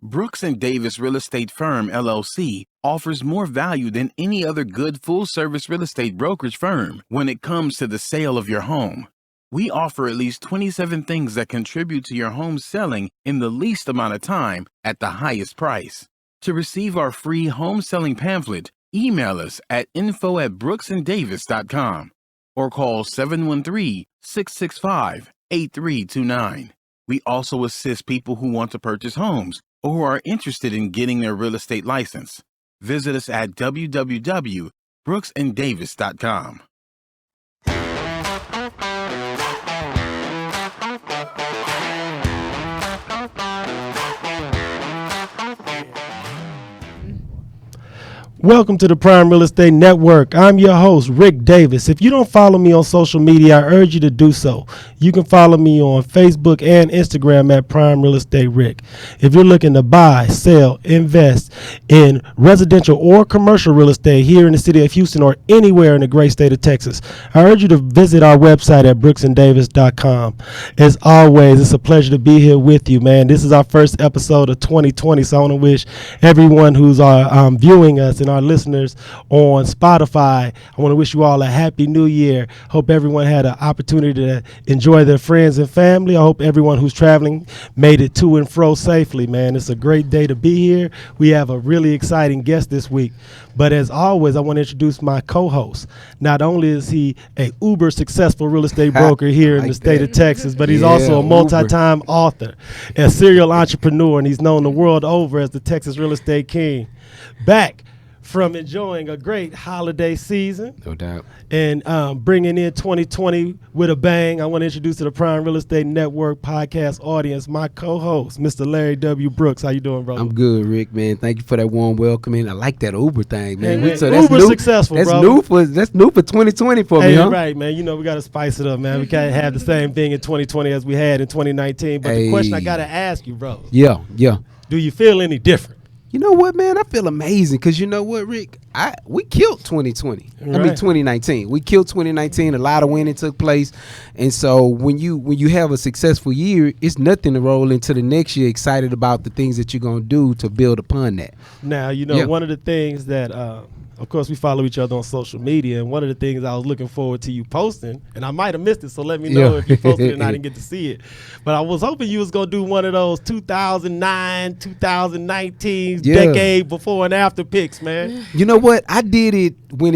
Brooks and Davis Real Estate Firm, LLC, offers more value than any other good full-service real estate brokerage firm when it comes to the sale of your home. We offer at least 27 things that contribute to your home selling in the least amount of time at the highest price. To receive our free home selling pamphlet, email us at info@brooksanddavis.com or call 713-665-8329. We also assist people who want to purchase homes or who are interested in getting their real estate license. Visit us at www.brooksanddavis.com. Welcome to the Prime Real Estate Network. I'm your host, Rick Davis. If you don't follow me on social media, I urge you to do so. You can follow me on Facebook and Instagram at Prime Real Estate Rick. If you're looking to buy, sell, invest in residential or commercial real estate here in the city of Houston or anywhere in the great state of Texas, I urge you to visit our website at brooksanddavis.com. As always, it's a pleasure to be here with you, man. This is our first episode of 2020, so I want to wish everyone who's viewing us and our listeners on Spotify, I want to wish you all a happy new year. Hope everyone had an opportunity to enjoy their friends and family. I hope everyone who's traveling made it to and fro safely, man. It's a great day to be here. We have a really exciting guest this week. But as always, I want to introduce my co-host. Not only is he a uber successful real estate broker here in the state of Texas, but he's also a multi-time author, a serial entrepreneur, and he's known the world over as the Texas Real Estate King. Back from enjoying a great holiday season. No doubt. And bringing in 2020 with a bang, I want to introduce to the Prime Real Estate Network podcast audience my co-host, Mr. Larry W. Brooks. How you doing, brother? I'm good, Rick, man. Thank you for that warm welcoming. I like that Uber thing, man. Hey, So Uber successful, that's bro. That's new for 2020 for me, huh? Right, man. You know, we got to spice it up, man. We can't have the same thing in 2020 as we had in 2019. But the question I got to ask you, bro. Yeah. Do you feel any different? You know what, man? I feel amazing because you know what, Rick? We killed 2020. Right. I mean 2019. We killed 2019. A lot of winning took place, and so when you have a successful year, it's nothing to roll into the next year excited about the things that you're gonna do to build upon that. Now, you know, one of the things that of course, we follow each other on social media, and one of the things I was looking forward to you posting, and I might have missed it, so let me know if you posted it and I didn't get to see it. But I was hoping you was going to do one of those 2009, 2019 decade before and after pics, man. You know what? I did it when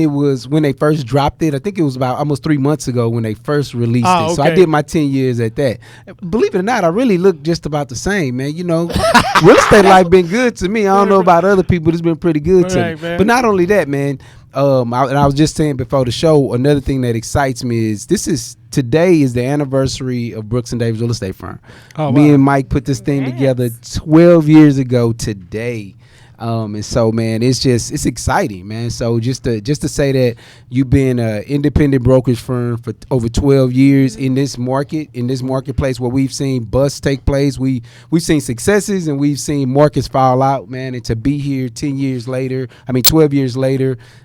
they first dropped it. I think it was about almost 3 months ago when they first released it. Okay. So I did my 10 years at that. Believe it or not, I really look just about the same, man. You know, real estate life been good to me. I don't know about other people. It's been pretty good to me. Man. But not only that, man. I was just saying before the show, another thing that excites me is today is the anniversary of Brooks and Davis Real Estate Firm. Me and Mike put this thing together 12 years ago today. And so, man, it's exciting, man. So just to say that you've been an independent brokerage firm for over 12 years in this marketplace where we've seen busts take place, we've seen successes and we've seen markets fall out, man. And to be here 12 years later,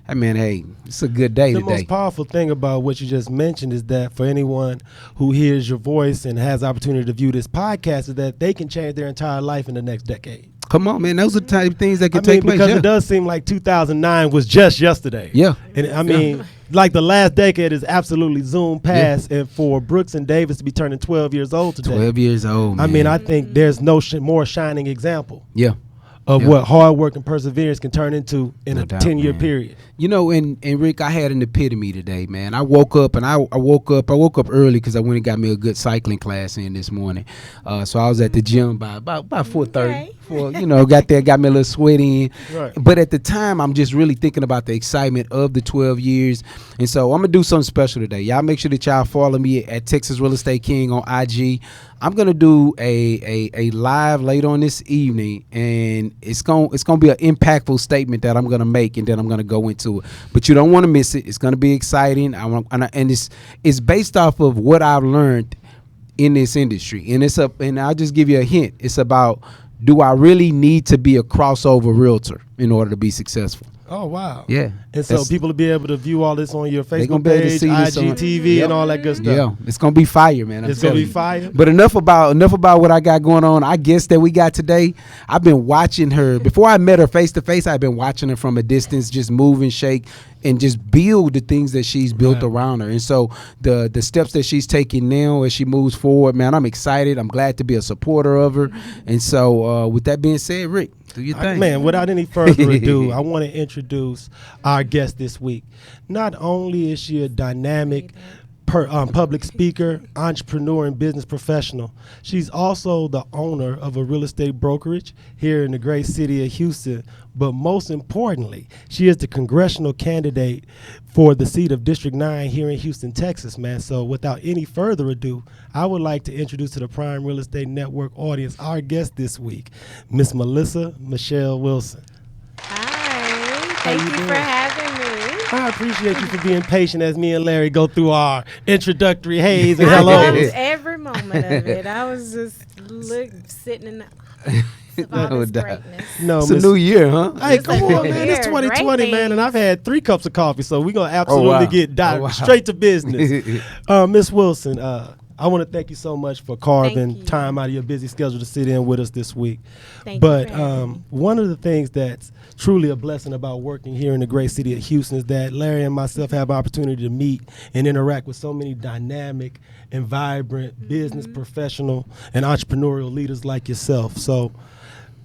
I mean, hey, it's a good day today. The most powerful thing about what you just mentioned is that for anyone who hears your voice and has the opportunity to view this podcast is that they can change their entire life in the next decade. Come on, man. Those are the type of things that can take place. Because it does seem like 2009 was just yesterday. Yeah. And I mean, like the last decade is absolutely zoomed past. And for Brooks and Davis to be turning 12 years old today. 12 years old, man. I mean, I think there's no more shining example. Yeah. Of what hard work and perseverance can turn into in a 10-year period. You know, and Rick, I had an epitome today, man. I woke up and I woke up early because I went and got me a good cycling class in this morning. So I was at the gym by about 4:30. Got there, got me a little sweat in. Right. But at the time, I'm just really thinking about the excitement of the 12 years. And so I'm going to do something special today. Y'all make sure that y'all follow me at Texas Real Estate King on IG. I'm going to do a live later on this evening, and it's going to be an impactful statement that I'm going to make, and then I'm going to go into it. But you don't want to miss it. It's going to be exciting. And it's based off of what I've learned in this industry. And I'll just give you a hint. It's about, do I really need to be a crossover realtor in order to be successful? Oh, wow. Yeah. And so people will be able to view all this on your They gonna Facebook be able to page, see this on- IGTV, and all that good stuff. Yeah, it's gonna be fire, man. It's going to be fire. But enough about what I got going on. Our guest that we got today, I've been watching her before I met her face to face. I've been watching her from a distance, just move and shake and just build the things that she's built around her. And so the steps that she's taking now as she moves forward, man, I'm excited. I'm glad to be a supporter of her. And so with that being said, Rick, do your thing. Man, without any further ado, I want to introduce our guest this week. Not only is she a dynamic public speaker, entrepreneur, and business professional, she's also the owner of a real estate brokerage here in the great city of Houston. But most importantly, she is the congressional candidate for the seat of District 9 here in Houston, Texas, man. So without any further ado, I would like to introduce to the Prime Real Estate Network audience our guest this week, Miss Melissa Michelle Wilson. Hi, thank you for having me. I appreciate you for being patient as me and Larry go through our introductory haze and I hellos. loved every moment of it. I was just sitting in the greatness. No, It's a new year, huh? Hey, It's come a on, new man. It's year. 2020, Great man, and I've had 3 cups of coffee, so we're going to wow. absolutely get Oh, wow. straight to business. Miss Wilson, I want to thank you so much for carving you. time out of your busy schedule to sit in with us this week. Thank But you for having me. one of the things that's truly a blessing about working here in the great city of Houston is that Larry and myself have an opportunity to meet and interact with so many dynamic and vibrant business professional and entrepreneurial leaders like yourself. So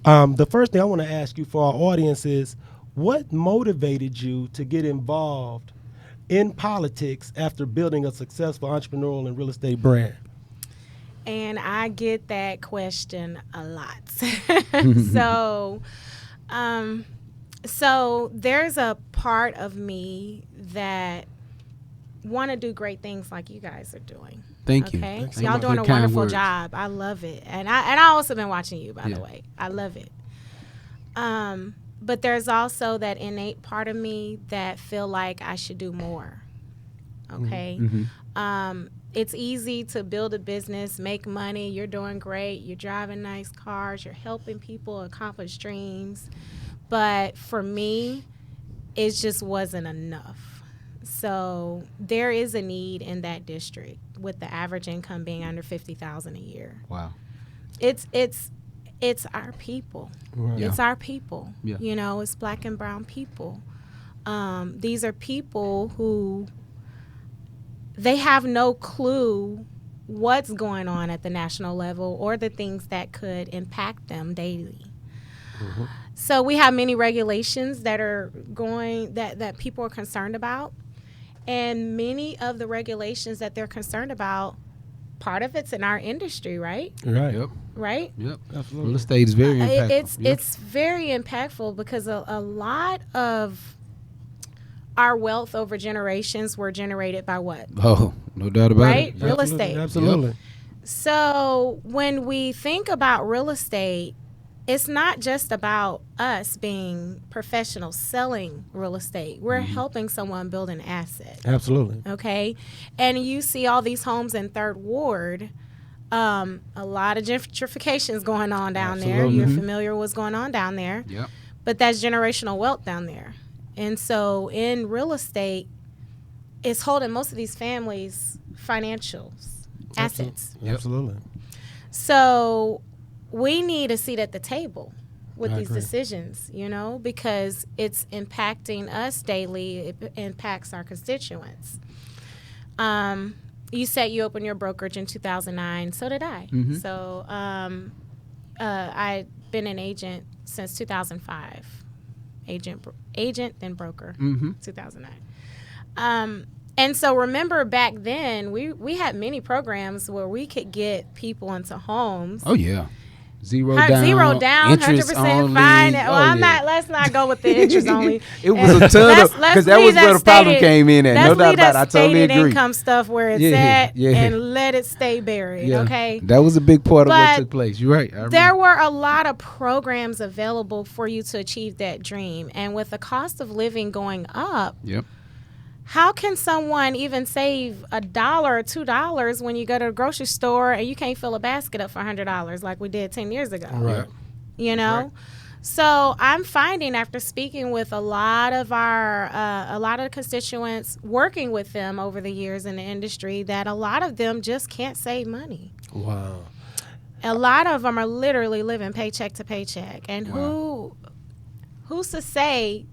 the first thing I want to ask you for our audience is, what motivated you to get involved in politics after building a successful entrepreneurial and real estate brand? And I get that question a lot. So there's a part of me that want to do great things like you guys are doing. Thank you. Okay, Thank so you. y'all doing a Good kind wonderful words. job. I love it, and I also been watching you, by Yeah. the way. I love it. But there's also that innate part of me that feel like I should do more. Okay. It's easy to build a business, make money. You're doing great. You're driving nice cars. You're helping people accomplish dreams. But for me, it just wasn't enough. So there is a need in that district with the average income being under $50,000 a year. Wow. It's our people. Right. It's our people. Yeah. You know, it's black and brown people. These are people who they have no clue what's going on at the national level or the things that could impact them daily. So we have many regulations that are going that people are concerned about, and many of the regulations that they're concerned about, part of it's in our industry, right? Right. Yep. Right? Yep. Absolutely. Real estate is very impactful. It's very impactful because a lot of our wealth over generations were generated by what? Oh, no doubt about Right? it. Real Absolutely, estate. Absolutely. So when we think about real estate, it's not just about us being professionals selling real estate. We're helping someone build an asset. Absolutely. Okay? And you see all these homes in Third Ward. A lot of gentrification is going on down there. Absolutely. You're familiar with what's going on down there. Yep. But that's generational wealth down there. And so in real estate, it's holding most of these families' financials, assets. Yep. Absolutely. So we need a seat at the table with I these agree. decisions, you know, because it's impacting us daily. It impacts our constituents. You said you opened your brokerage in 2009. So did I. So I've been an agent since 2005. Agent, then broker, 2009. And so remember back then, we had many programs where we could get people into homes. Oh yeah. Zero down, interest 100% only. fine. Oh, Well, I'm yeah. not. Let's not go with the interest only. It was a ton of because that was where the problem came in at. No doubt about it. I totally agree. Income stuff where it's Yeah, at, yeah. and let it stay buried. Yeah. Okay. That was a big part of what But took place. You're right. I remember. There were a lot of programs available for you to achieve that dream, and with the cost of living going up, Yep. how can someone even save $1 or $2 when you go to the grocery store and you can't fill a basket up for $100 like we did 10 years ago? Right. You know? So I'm finding, after speaking with a lot of the constituents, working with them over the years in the industry, that a lot of them just can't save money. Wow. A lot of them are literally living paycheck to paycheck. And Wow. who's to say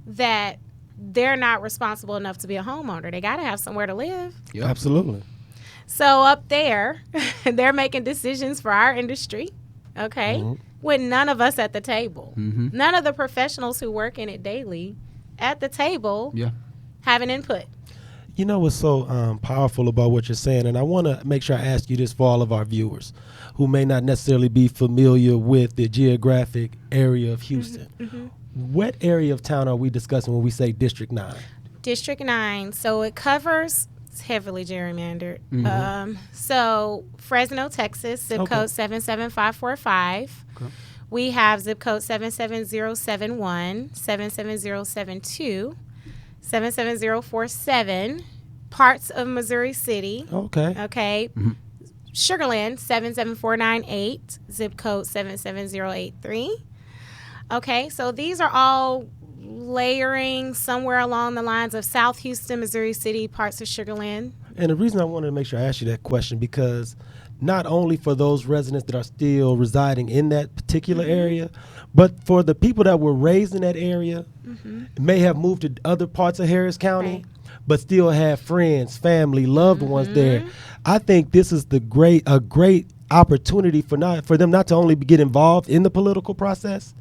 that they're not responsible enough to be a homeowner? They got to have somewhere to live. Yep. Absolutely. So up there, they're making decisions for our industry, okay, with none of us at the table. None of the professionals who work in it daily at the table have an input. You know what's so powerful about what you're saying, and I want to make sure I ask you this for all of our viewers who may not necessarily be familiar with the geographic area of Houston. What area of town are we discussing when we say District 9? District 9, so it covers, it's heavily gerrymandered. So Fresno, Texas, zip code 77545. Okay. We have zip code 77071, 77072, 77047, parts of Missouri City. Okay. Sugarland, 77498, zip code 77083. Okay, so these are all layering somewhere along the lines of South Houston, Missouri City, parts of Sugarland. And the reason I wanted to make sure I ask you that question, because not only for those residents that are still residing in that particular area, but for the people that were raised in that area, may have moved to other parts of Harris County, but still have friends, family, loved ones there. I think this is a great opportunity for them not to only get involved in the political process,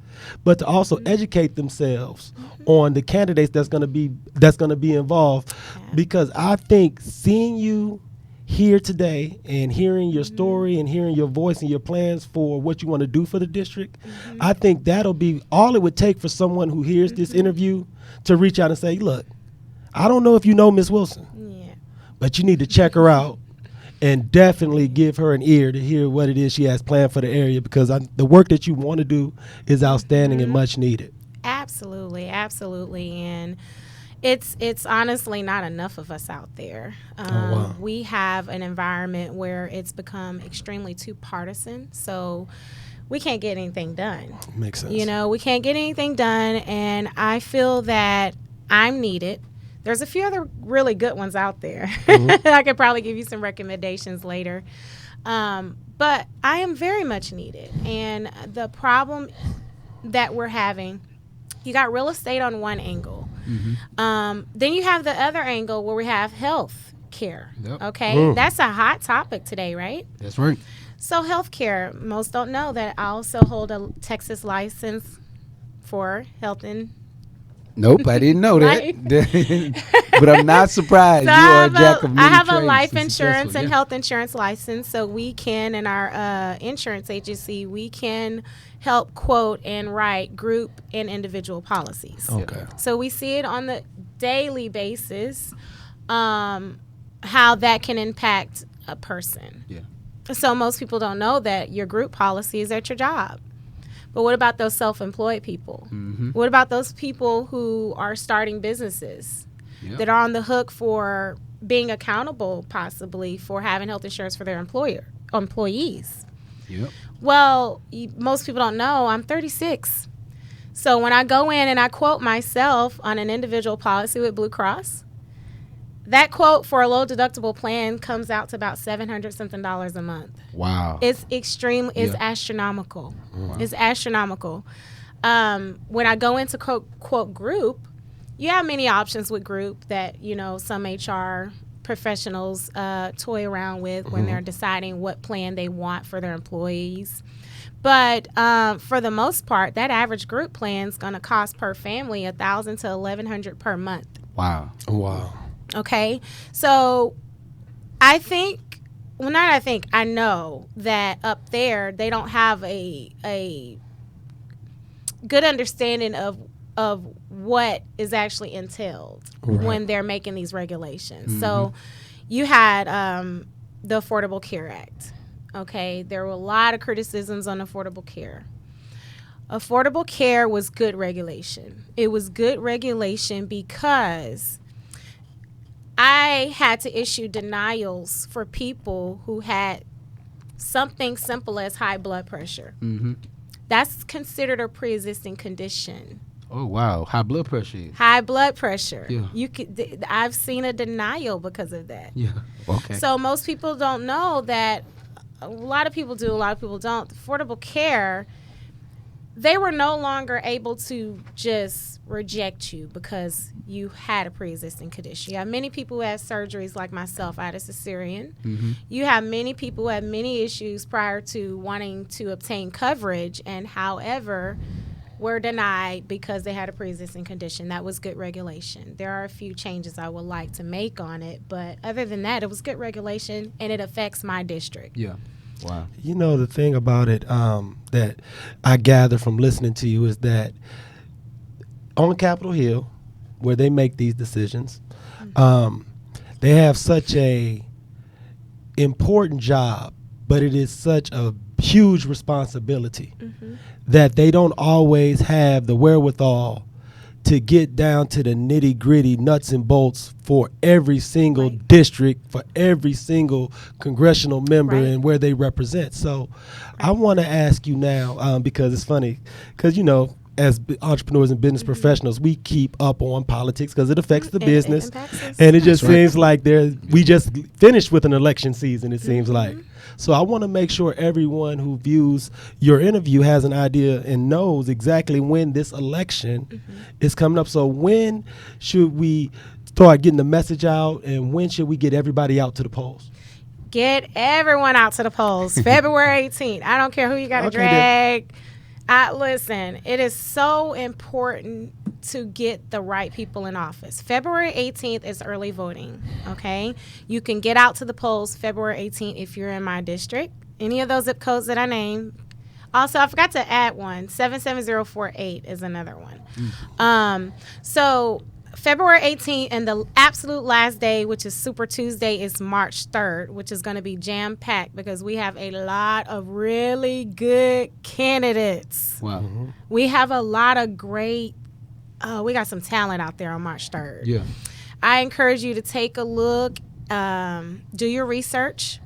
but to also educate themselves on the candidates that's going to be involved. Because I think seeing you here today and hearing your story and hearing your voice and your plans for what you want to do for the district, I think that'll be all it would take for someone who hears this interview to reach out and say, look, I don't know if you know Ms. Wilson, but you need to check her out and definitely give her an ear to hear what it is she has planned for the area, because the work that you want to do is outstanding and much needed. Absolutely. And it's honestly not enough of us out there. We have an environment where it's become extremely too partisan, so we can't get anything done. Makes sense. We can't get anything done, and I feel that I'm needed. There's a few other really good ones out there. I could probably give you some recommendations later. But I am very much needed. And the problem that we're having, you got real estate on one angle. Then you have the other angle where we have health care. Okay? That's a hot topic today, right? That's right. So health care, most don't know that I also hold a Texas license for health and Nope, I didn't know that. But I'm not surprised. So you are a jack of many I have trades. a life insurance and health insurance license, so we can, in our insurance agency, we can help quote and write group and individual policies. Okay. So we see it on the daily basis, how that can impact a person. Yeah. So most people don't know that your group policy is at your job. But what about those self-employed people? What about those people who are starting businesses that are on the hook for being accountable, possibly, for having health insurance for their employees? Well, most people don't know I'm 36. So when I go in and I quote myself on an individual policy with Blue Cross, that quote for a low deductible plan comes out to about $700-something a month. Wow. It's it's astronomical. Wow. It's astronomical. When I go into quote group, you have many options with group that, some HR professionals toy around with when they're deciding what plan they want for their employees. But for the most part, that average group plan is going to cost per family $1,000 to $1,100 per month. Wow. Okay, so I know that up there they don't have a good understanding of what is actually entailed when they're making these regulations. So you had the Affordable Care Act. Okay, there were a lot of criticisms on Affordable Care. Affordable Care was good regulation. It was good regulation because I had to issue denials for people who had something simple as high blood pressure. That's considered a pre-existing condition. Oh wow, high blood pressure. High blood pressure. Yeah. I've seen a denial because of that. Yeah. Okay. So most people don't know that. A lot of people do. A lot of people don't. Affordable care. They were no longer able to just reject you because you had a pre-existing condition. You have many people who had surgeries like myself. I had a cesarean. Mm-hmm. You have many people who had many issues prior to wanting to obtain coverage, and however were denied because they had a pre-existing condition. That was good regulation. There are a few changes I would like to make on it, but other than that, it was good regulation, and it affects my district. Yeah. Wow. You know, the thing about it that I gather from listening to you is that on Capitol Hill, where they make these decisions, they have such a important job, but it is such a huge responsibility that they don't always have the wherewithal to get down to the nitty gritty nuts and bolts for every single district, for every single congressional member and where they represent. So I want to ask you now, because it's funny, because, you know, as entrepreneurs and business professionals, we keep up on politics because it affects the business. And it just seems like we just finished with an election season, it seems like. So I want to make sure everyone who views your interview has an idea and knows exactly when this election is coming up. So when should we start getting the message out, and when should we get everybody out to the polls? Get everyone out to the polls. February 18th. I don't care who you got to drag. Listen, it is so important to get the right people in office. February 18th is early voting, okay? You can get out to the polls February 18th if you're in my district. Any of those zip codes that I named. Also, I forgot to add one. 77048 is another one. So February 18th, and the absolute last day, which is Super Tuesday, is March 3rd, which is going to be jam-packed because we have a lot of really good candidates. Wow. We have a lot of great, we got some talent out there on March 3rd. Yeah. I encourage you to take a look, do your research.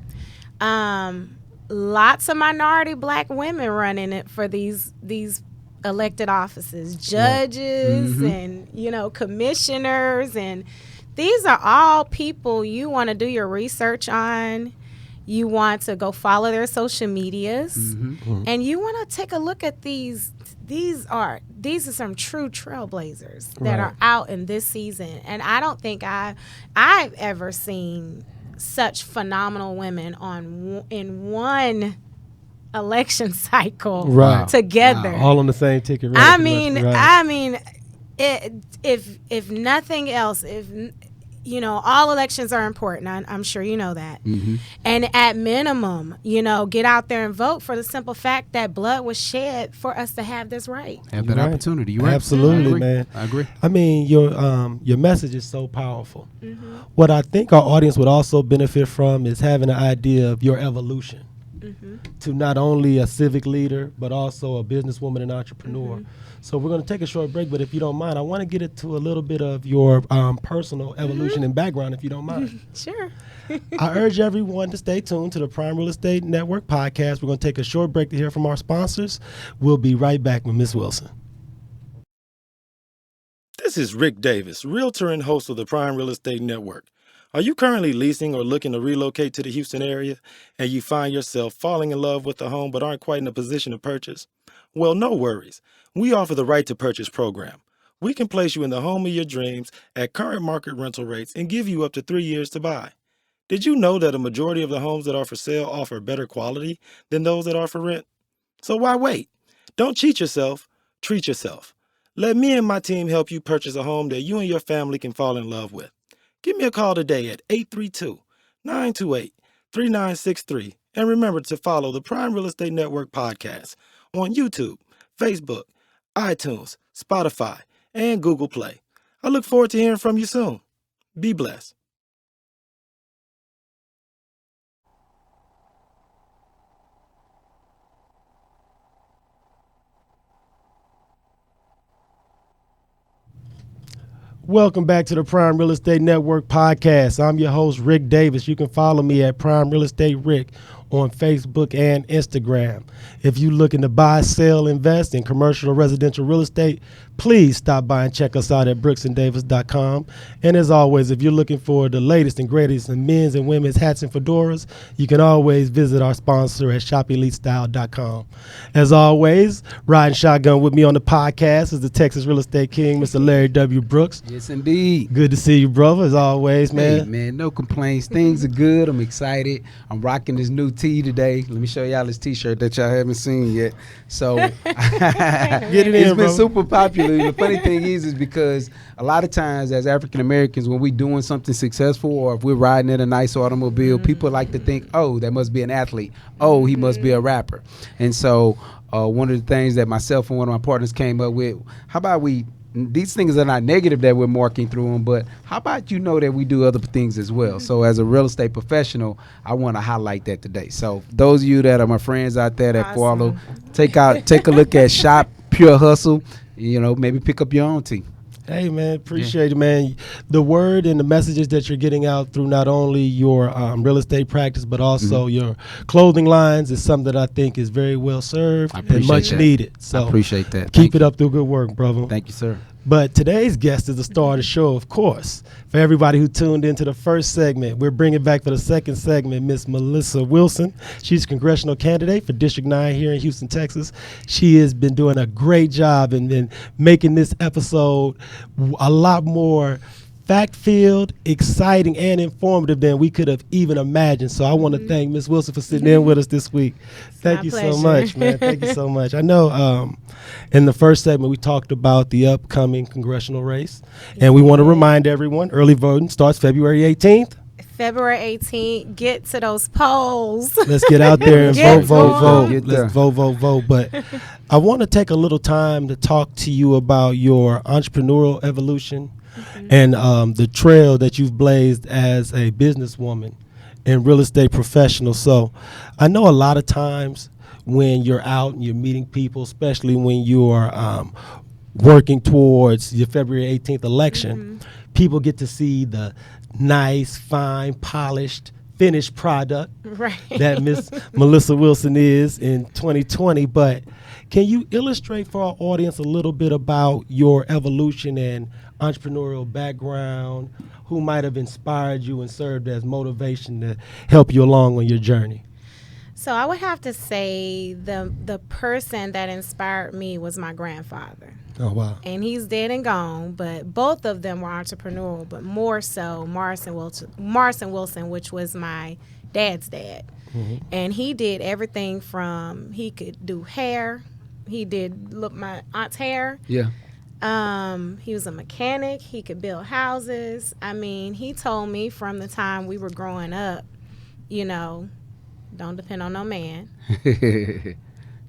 Lots of minority black women running it for these elected offices, judges and, you know, commissioners, and these are all people you want to do your research on. You want to go follow their social medias, and you want to take a look at these. These are some true trailblazers that are out in this season, and I don't think I've ever seen such phenomenal women in one election cycle together, all on the same ticket. I mean, if nothing else, you know, all elections are important. I'm sure you know that. And at minimum, you know, get out there and vote for the simple fact that blood was shed for us to have this right. Have that opportunity. You're Absolutely, man. I agree. I mean, your message is so powerful. What I think our audience would also benefit from is having an idea of your evolution to not only a civic leader, but also a businesswoman and entrepreneur. So we're going to take a short break, but if you don't mind, I want to get into a little bit of your personal evolution and background, if you don't mind. Sure. I urge everyone to stay tuned to the Prime Real Estate Network podcast. We're going to take a short break to hear from our sponsors. We'll be right back with Ms. Wilson. This is Rick Davis, realtor and host of the Prime Real Estate Network. Are you currently leasing or looking to relocate to the Houston area, and you find yourself falling in love with a home but aren't quite in a position to purchase? Well, no worries. We offer the Right to Purchase program. We can place you in the home of your dreams at current market rental rates and give you up to 3 years to buy. Did you know that a majority of the homes that are for sale offer better quality than those that are for rent? So why wait? Don't cheat yourself, treat yourself. Let me and my team help you purchase a home that you and your family can fall in love with. Give me a call today at 832-928-3963. And remember to follow the Prime Real Estate Network podcast on YouTube, Facebook, iTunes, Spotify, and Google Play. I look forward to hearing from you soon. Be blessed. Welcome back to the Prime Real Estate Network podcast. I'm your host, Rick Davis. You can follow me at Prime Real Estate Rick on Facebook and Instagram. If you're looking to buy, sell, invest in commercial or residential real estate, please stop by and check us out at brooksanddavis.com. And as always, if you're looking for the latest and greatest in men's and women's hats and fedoras, you can always visit our sponsor at shopelitestyle.com. As always, riding shotgun with me on the podcast is the Texas Real Estate King, Mr. Larry W. Brooks. Yes, indeed. Good to see you, brother, as always, man. Hey, man, no complaints. Things are good. I'm excited. I'm rocking this new tee today. Let me show y'all this T-shirt that y'all haven't seen yet. So Get it in, it's been bro. super popular. The funny thing is because a lot of times as African Americans, when we're doing something successful or if we're riding in a nice automobile, people like to think, oh, that must be an athlete. Oh, he must be a rapper. And so one of the things that myself and one of my partners came up with, how about these things are not negative that we're marking through them, but how about that we do other things as well? So as a real estate professional, I want to highlight that today. So those of you that are my friends out there that follow, take a look at Shop Pure Hustle, maybe pick up your own tee. Hey, man, appreciate it, man. The word and the messages that you're getting out through not only your real estate practice, but also your clothing lines is something that I think is very well served and much needed. So I appreciate that. Keep it up through good work, brother. Thank you, sir. But today's guest is the star of the show, of course. For everybody who tuned into the first segment, we're bringing back for the second segment Miss Melissa Wilson. She's a congressional candidate for District 9 here in Houston, Texas. She has been doing a great job in making this episode a lot more fact-filled, exciting, and informative than we could have even imagined. So I want to thank Ms. Wilson for sitting in with us this week. Thank you so much, man. Thank you so much. I know in the first segment we talked about the upcoming congressional race, and we want to remind everyone, early voting starts February 18th. February 18th, get to those polls. Let's get out there and vote. Get Let's vote. But I want to take a little time to talk to you about your entrepreneurial evolution and the trail that you've blazed as a businesswoman and real estate professional. So I know a lot of times when you're out and you're meeting people, especially when you are working towards your February 18th election, people get to see the nice, fine, polished, finished product that Miss Melissa Wilson is in 2020. But can you illustrate for our audience a little bit about your evolution and entrepreneurial background, who might have inspired you and served as motivation to help you along on your journey? So I would have to say the person that inspired me was my grandfather. Oh, wow. And he's dead and gone, but both of them were entrepreneurial, but more so Marson Wilson, which was my dad's dad. And he did everything from, he could do hair. He did my aunt's hair. Yeah. He was a mechanic. He could build houses. I mean, he told me from the time we were growing up, don't depend on no man.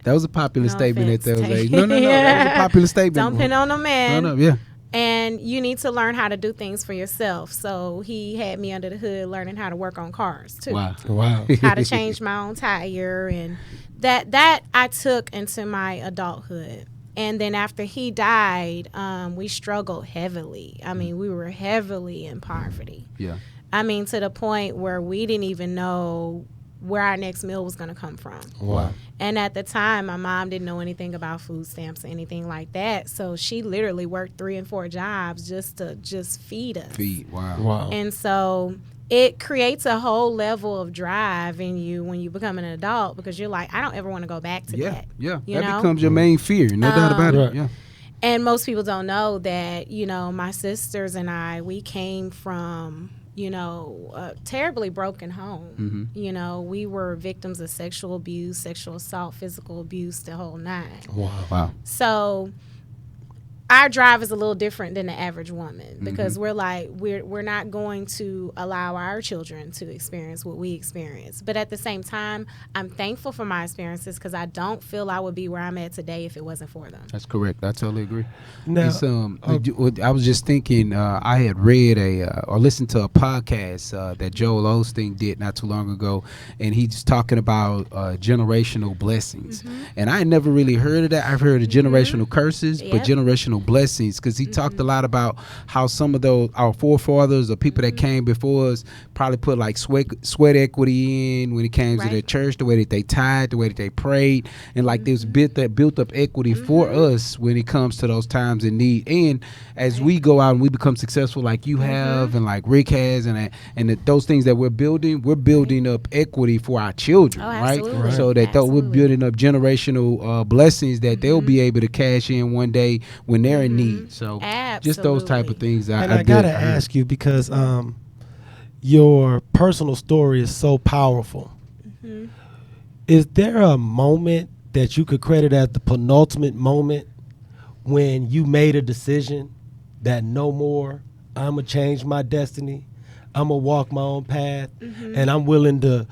That was a popular statement at those age. No. That was a popular statement. Don't depend on no man. No, yeah. And you need to learn how to do things for yourself. So he had me under the hood learning how to work on cars too. Wow. How to change my own tire, and that I took into my adulthood. And then after he died, we struggled heavily. I mean, we were heavily in poverty. Yeah. I mean, to the point where we didn't even know where our next meal was going to come from. Wow. And at the time, my mom didn't know anything about food stamps or anything like that. So she literally worked 3 and 4 jobs just to feed us. Wow. And so it creates a whole level of drive in you when you become an adult, because you're like, I don't ever want to go back to that. Yeah. You That know? becomes your main fear. No doubt about it. Yeah. And most people don't know that, my sisters and I, we came from, a terribly broken home. We were victims of sexual abuse, sexual assault, physical abuse, the whole 9. Wow. So our drive is a little different than the average woman, because we're like, we're not going to allow our children to experience what we experience. But at the same time, I'm thankful for my experiences, because I don't feel I would be where I'm at today if it wasn't for them. That's correct. I totally agree. Now, I was just thinking, I had read or listened to a podcast that Joel Osteen did not too long ago, and he's talking about generational blessings. And I had never really heard of that. I've heard of generational curses, but generational generational blessings, because he talked a lot about how some of those our forefathers or people that came before us probably put like sweat equity in when it came to their church, the way that they tithed, the way that they prayed, and like this bit that built up equity for us when it comes to those times in need. And as we go out and we become successful like you have and like Rick has, and those things that we're building up equity for our children, right? So that we're building up generational blessings that they'll be able to cash in one day when they're in need. So just those type of things. I gotta ask you, because your personal story is so powerful. Is there a moment that you could credit as the penultimate moment when you made a decision that no more, I'm gonna change my destiny, I'm gonna walk my own path, and I'm willing to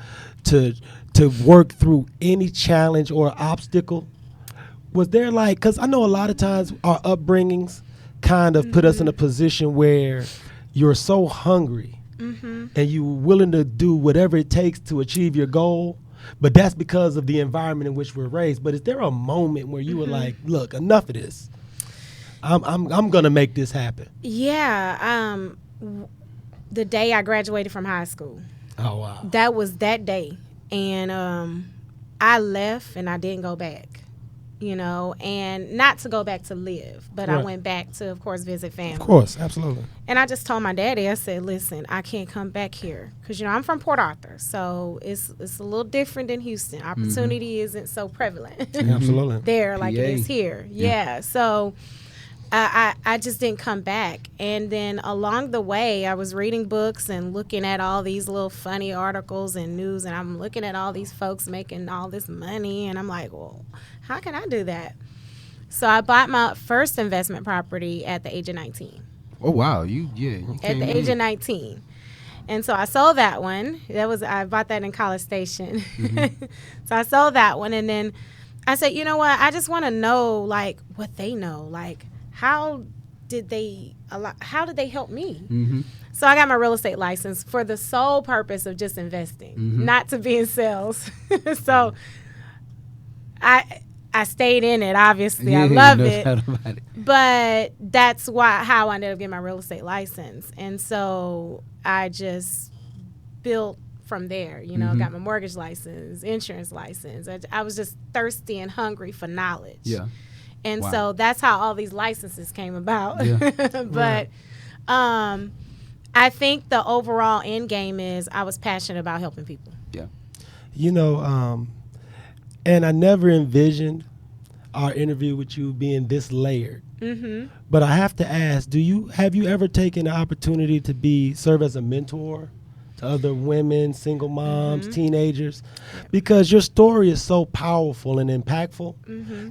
work through any challenge or obstacle? Was there like, because I know a lot of times our upbringings kind of put us in a position where you're so hungry and you're willing to do whatever it takes to achieve your goal, but that's because of the environment in which we're raised. But is there a moment where you were like, look, enough of this, I'm gonna make this happen? Yeah, the day I graduated from high school. Oh wow. That was that day, and I left and I didn't go back. And not to go back to live, but I went back to, of course, visit family. Of course, absolutely. And I just told my daddy, I said, listen, I can't come back here. Because, I'm from Port Arthur, so it's a little different than Houston. Opportunity isn't so prevalent Absolutely. there like it is here. Yeah. So I just didn't come back. And then along the way, I was reading books and looking at all these little funny articles and news, and I'm looking at all these folks making all this money, and I'm like, well, how can I do that? So I bought my first investment property at the age of 19. Oh wow, you at the age of 19. And so I sold that one. I bought that in College Station. So I sold that one, and then I said, you know what? I just want to know like what they know. Like, how did they help me? So I got my real estate license for the sole purpose of just investing, not to be in sales. So I stayed in it, obviously. I love it. But that's how I ended up getting my real estate license. And so I just built from there, got my mortgage license, insurance license. I was just thirsty and hungry for knowledge. Yeah. And so that's how all these licenses came about. Yeah. But I think the overall end game is I was passionate about helping people. Yeah. And I never envisioned our interview with you being this layered. But I have to ask, have you ever taken the opportunity to serve as a mentor to other women, single moms, teenagers? Because your story is so powerful and impactful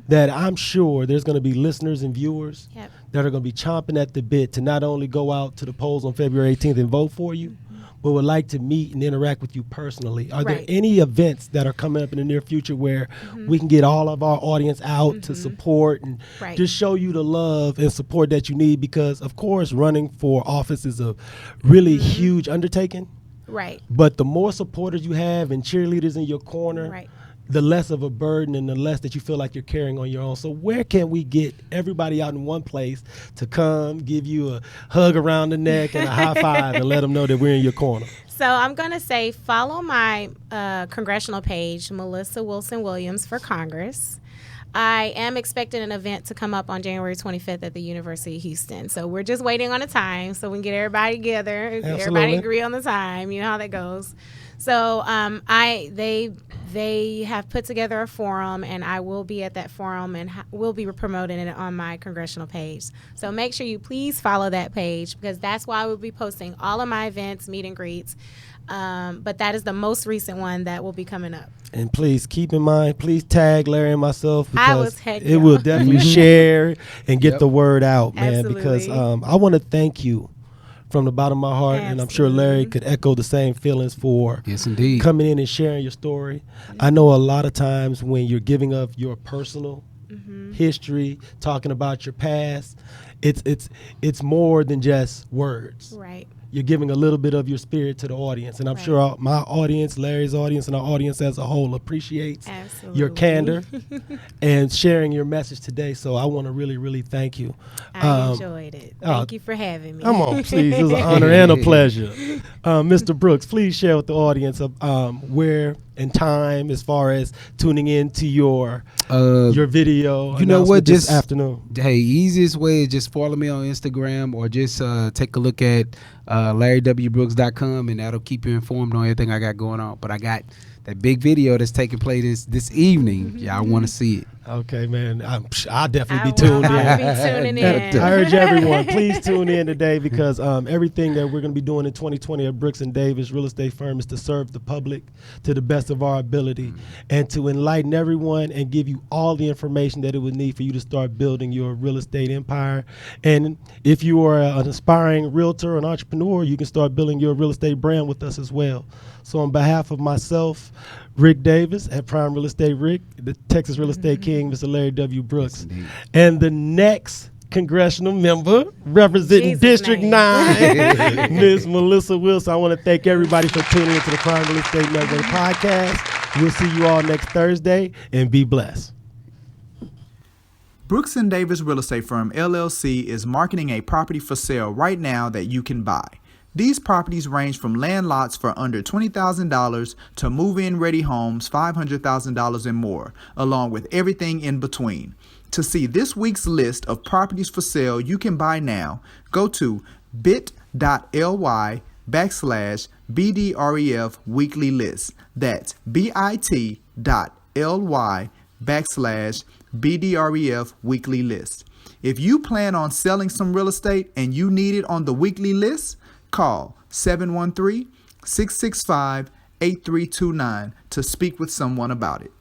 that I'm sure there's going to be listeners and viewers that are going to be chomping at the bit to not only go out to the polls on February 18th and vote for you, but would like to meet and interact with you personally. Are there any events that are coming up in the near future where we can get all of our audience out to support and just show you the love and support that you need? Because, of course, running for office is a really huge undertaking. Right. But the more supporters you have and cheerleaders in your corner, the less of a burden and the less that you feel like you're carrying on your own. So where can we get everybody out in one place to come give you a hug around the neck and a high five and let them know that we're in your corner? So I'm going to say follow my congressional page, Melissa Wilson Williams for Congress. I am expecting an event to come up on January 25th at the University of Houston. So we're just waiting on a time so we can get everybody together. Absolutely. Everybody agree on the time. You know how that goes. So they have put together a forum, and I will be at that forum and will be promoting it on my congressional page. So make sure you please follow that page, because that's why I will be posting all of my events, meet and greets. But that is the most recent one that will be coming up. And please keep in mind, please tag Larry and myself, because it will definitely share and get the word out, man. Absolutely. Because I want to thank you from the bottom of my heart, and I'm sure Larry could echo the same feelings for coming in and sharing your story. I know a lot of times when you're giving up your personal history, talking about your past, it's more than just words. Right. you're giving a little bit of your spirit to the audience. And I'm sure my audience, Larry's audience, and our audience as a whole appreciates your candor and sharing your message today. So I want to really, really thank you. I enjoyed it. Thank you for having me. Come on, please. It was an honor and a pleasure. Mr. Brooks, please share with the audience where and time as far as tuning in to your video. You know what? This afternoon. Hey, easiest way is just follow me on Instagram or just take a look at LarryWBrooks.com, and that'll keep you informed on everything I got going on. But I got that big video that's taking place this evening. Y'all want to see it. Okay, man. I'll definitely be tuned in. I'll be tuning in. I urge everyone, please tune in today, because everything that we're going to be doing in 2020 at Brooks and Davis Real Estate Firm is to serve the public to the best of our ability and to enlighten everyone and give you all the information that it would need for you to start building your real estate empire. And if you are an aspiring realtor, an entrepreneur, you can start building your real estate brand with us as well. So on behalf of myself, Rick Davis at Prime Real Estate Rick, the Texas Real Estate King, Mr. Larry W. Brooks, and the next congressional member representing District 9, Ms. Melissa Wilson. I want to thank everybody for tuning into the Prime Real Estate Network podcast. We'll see you all next Thursday, and be blessed. Brooks and Davis Real Estate Firm, LLC is marketing a property for sale right now that you can buy. These properties range from land lots for under $20,000 to move-in ready homes $500,000 and more, along with everything in between. To see this week's list of properties for sale you can buy now, go to bit.ly/BDREF weekly list. That's bit.ly/BDREF weekly list. If you plan on selling some real estate and you need it on the weekly list, call 713-665-8329 to speak with someone about it.